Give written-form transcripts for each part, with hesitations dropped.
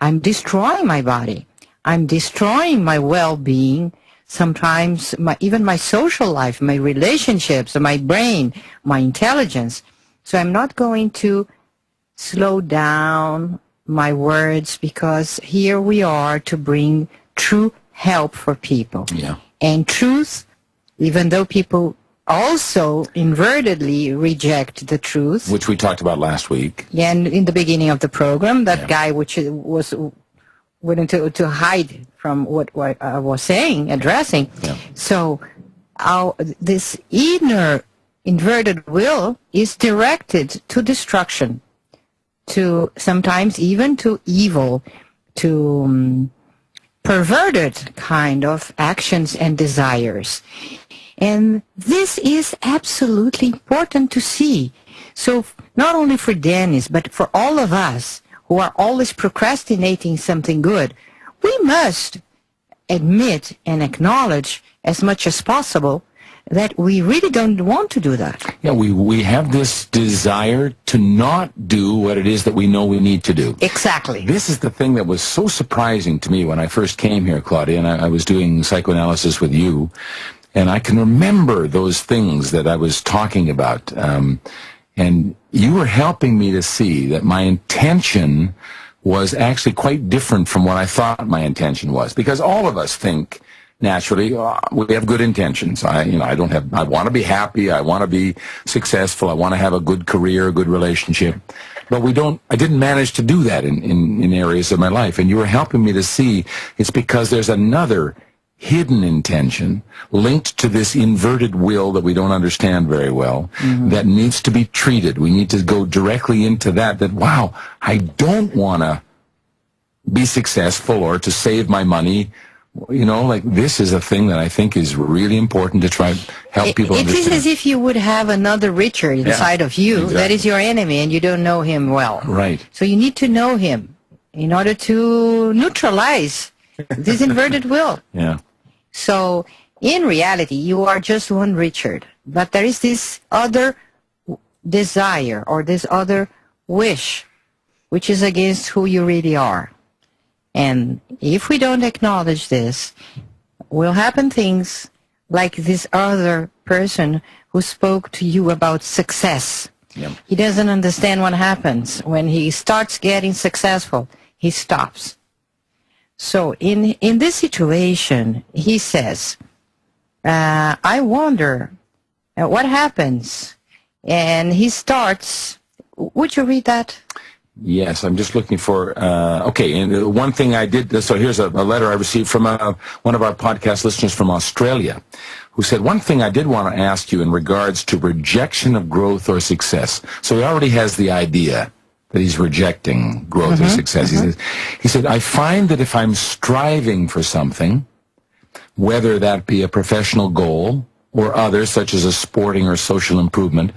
I'm destroying my body. I'm destroying my well-being, sometimes even my social life, my relationships, my brain, my intelligence. So I'm not going to slow down my words, because here we are to bring true help for people. Yeah. And truth, even though people also invertedly reject the truth, which we talked about last week. Yeah, and in the beginning of the program, that guy which was willing to hide from what I was saying, addressing. Yeah. So this inner inverted will is directed to destruction, to sometimes even to evil, to perverted kind of actions and desires. And this is absolutely important to see. So not only for Dennis, but for all of us who are always procrastinating something good, we must admit and acknowledge as much as possible that we really don't want to do that. Yeah, we have this desire to not do what it is that we know we need to do. Exactly. This is the thing that was so surprising to me when I first came here, Claudia, and I was doing psychoanalysis with you, and I can remember those things that I was talking about. And you were helping me to see that my intention was actually quite different from what I thought my intention was. Because all of us think, naturally, we have good intentions. I want to be happy. I want to be successful. I want to have a good career, a good relationship. But I didn't manage to do that in areas of my life. And you were helping me to see it's because there's another hidden intention linked to this inverted will that we don't understand very well, that needs to be treated. We need to go directly into that, wow, I don't want to be successful or to save my money. This is a thing that I think is really important to try to help people understand. It is as if you would have another Richard inside of you. Exactly. That is your enemy, and you don't know him well. Right. So you need to know him in order to neutralize this inverted will. Yeah. So in reality, you are just one Richard, but there is this other desire or this other wish, which is against who you really are. And if we don't acknowledge this, will happen things like this other person who spoke to you about success. Yep. He doesn't understand what happens. When he starts getting successful, he stops. So in this situation, he says, I wonder what happens. And he starts, would you read that? Yes, I'm just looking for, okay, and one thing I did, so here's a letter I received from one of our podcast listeners from Australia, who said, one thing I did want to ask you in regards to rejection of growth or success. So he already has the idea that he's rejecting growth or success. He said, I find that if I'm striving for something, whether that be a professional goal or others, such as a sporting or social improvement,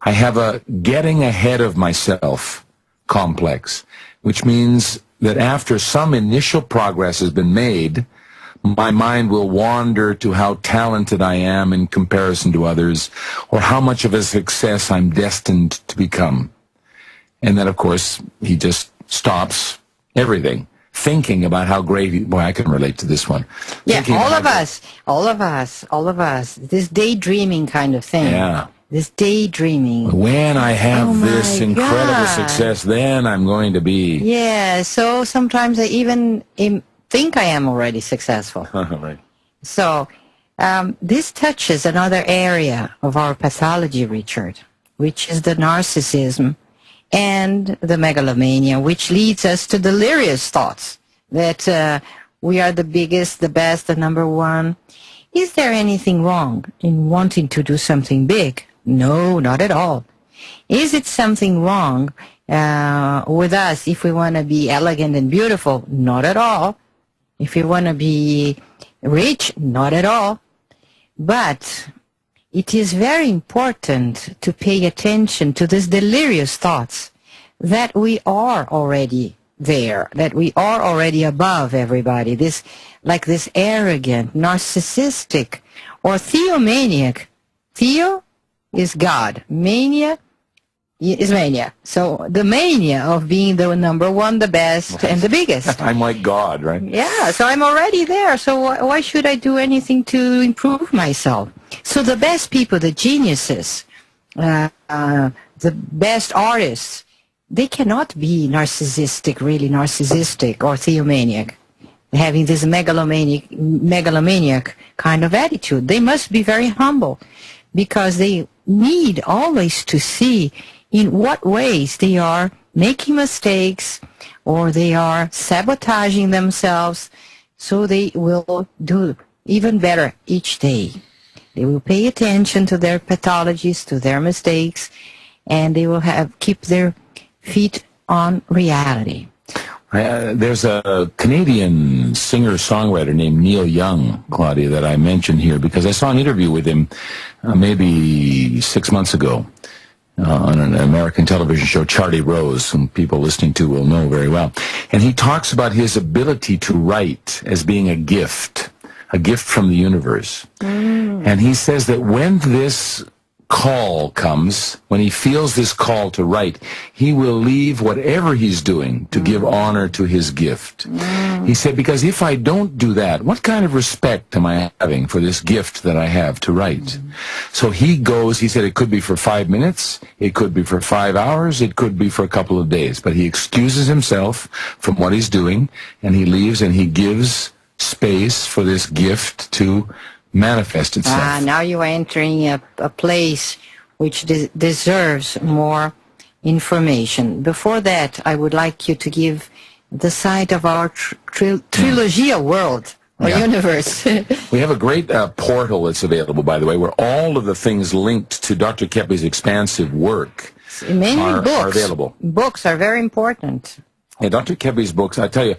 I have a getting ahead of myself complex, which means that after some initial progress has been made, my mind will wander to how talented I am in comparison to others, or how much of a success I'm destined to become. And then, of course, he just stops everything, thinking about how great boy, I can relate to this one. Yeah, all of us, this daydreaming kind of thing. Yeah. This daydreaming. When I have this incredible success, then I'm going to be. Yeah, so sometimes I even think I am already successful. Right. So this touches another area of our pathology, Richard, which is the narcissism and the megalomania, which leads us to delirious thoughts that we are the biggest, the best, the number one. Is there anything wrong in wanting to do something big? No, not at all. Is it something wrong with us if we want to be elegant and beautiful? Not at all. If we want to be rich? Not at all. But it is very important to pay attention to these delirious thoughts that we are already there, that we are already above everybody. This arrogant, narcissistic, or theomaniac. Theo is God. Mania Is mania. So the mania of being the number one, the best, and the biggest. I'm like God, right? Yeah, so I'm already there. So why should I do anything to improve myself? So the best people, the geniuses, the best artists, they cannot be really narcissistic or theomaniac, having this megalomaniac kind of attitude. They must be very humble because they need always to see in what ways they are making mistakes or they are sabotaging themselves, so they will do even better each day. They will pay attention to their pathologies, to their mistakes, and they will keep their feet on reality. There's a Canadian singer-songwriter named Neil Young, Claudia, that I mentioned here because I saw an interview with him maybe 6 months ago on an American television show, Charlie Rose, whom people listening to will know very well. And he talks about his ability to write as being a gift from the universe. And he says that when this call comes, when he feels this call to write, he will leave whatever he's doing to give honor to his gift. He said, because if I don't do that, what kind of respect am I having for this gift that I have to write? So he goes, he said it could be for 5 minutes, it could be for 5 hours, it could be for a couple of days, but he excuses himself from what he's doing, and he leaves and he gives space for this gift to manifest itself. Now you are entering a place which deserves more information. Before that, I would like you to give the site of our trilogia world or universe. We have a great portal that's available, by the way, where all of the things linked to Dr. Keppe's expansive work are available. Books are very important. Yeah, Dr. Keppe's books, I tell you,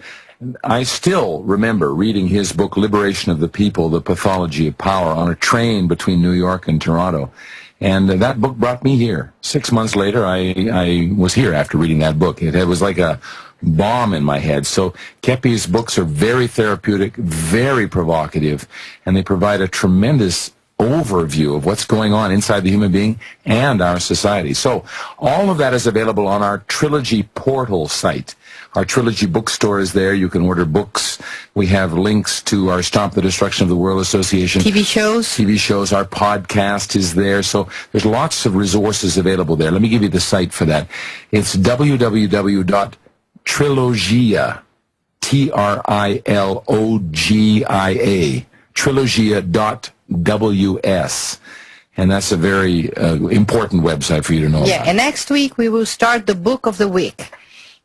I still remember reading his book, Liberation of the People, The Pathology of Power, on a train between New York and Toronto. And that book brought me here. 6 months later, I was here after reading that book. It was like a bomb in my head. So Keppe's books are very therapeutic, very provocative, and they provide a tremendous overview of what's going on inside the human being and our society. So all of that is available on our Trilogy Portal site. Our Trilogy bookstore is there. You can order books. We have links to our Stop the Destruction of the World Association. TV shows. Our podcast is there. So there's lots of resources available there. Let me give you the site for that. It's www.trilogia, Trilogia, trilogia.ws. And that's a very important website for you to know about. And next week we will start the book of the week.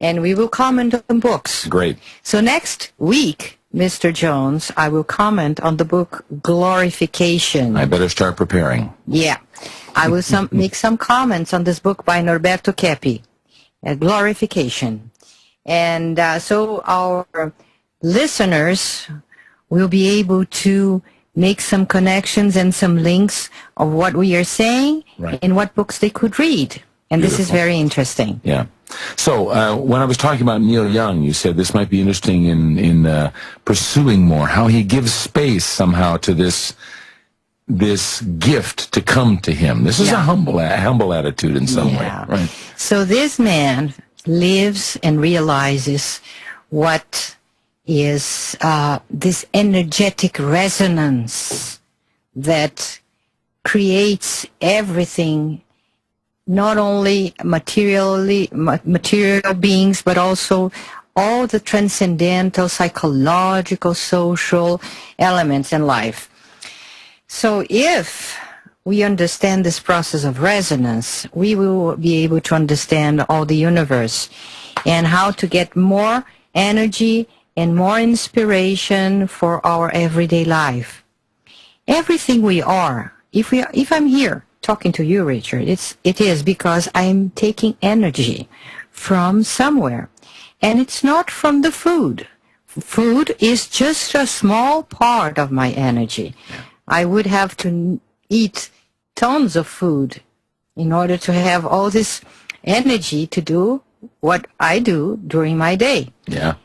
And we will comment on books. Great. So next week, Mr. Jones, I will comment on the book Glorification. I better start preparing. Yeah. I will make some comments on this book by Norberto Keppe, Glorification. And so our listeners will be able to make some connections and some links of what we are saying and what books they could read. And Beautiful. This is very interesting. Yeah. So when I was talking about Neil Young, you said this might be interesting in pursuing more, how he gives space somehow to this gift to come to him. This is a humble attitude in some way. Right. So this man lives and realizes what is this energetic resonance that creates everything, not only material beings, but also all the transcendental, psychological, social elements in life. So if we understand this process of resonance, we will be able to understand all the universe and how to get more energy and more inspiration for our everyday life. Everything we are, if I'm here talking to you, Richard, it is because I'm taking energy from somewhere. And it's not from the food. Food is just a small part of my energy. I would have to eat tons of food in order to have all this energy to do what I do during my day. Yeah.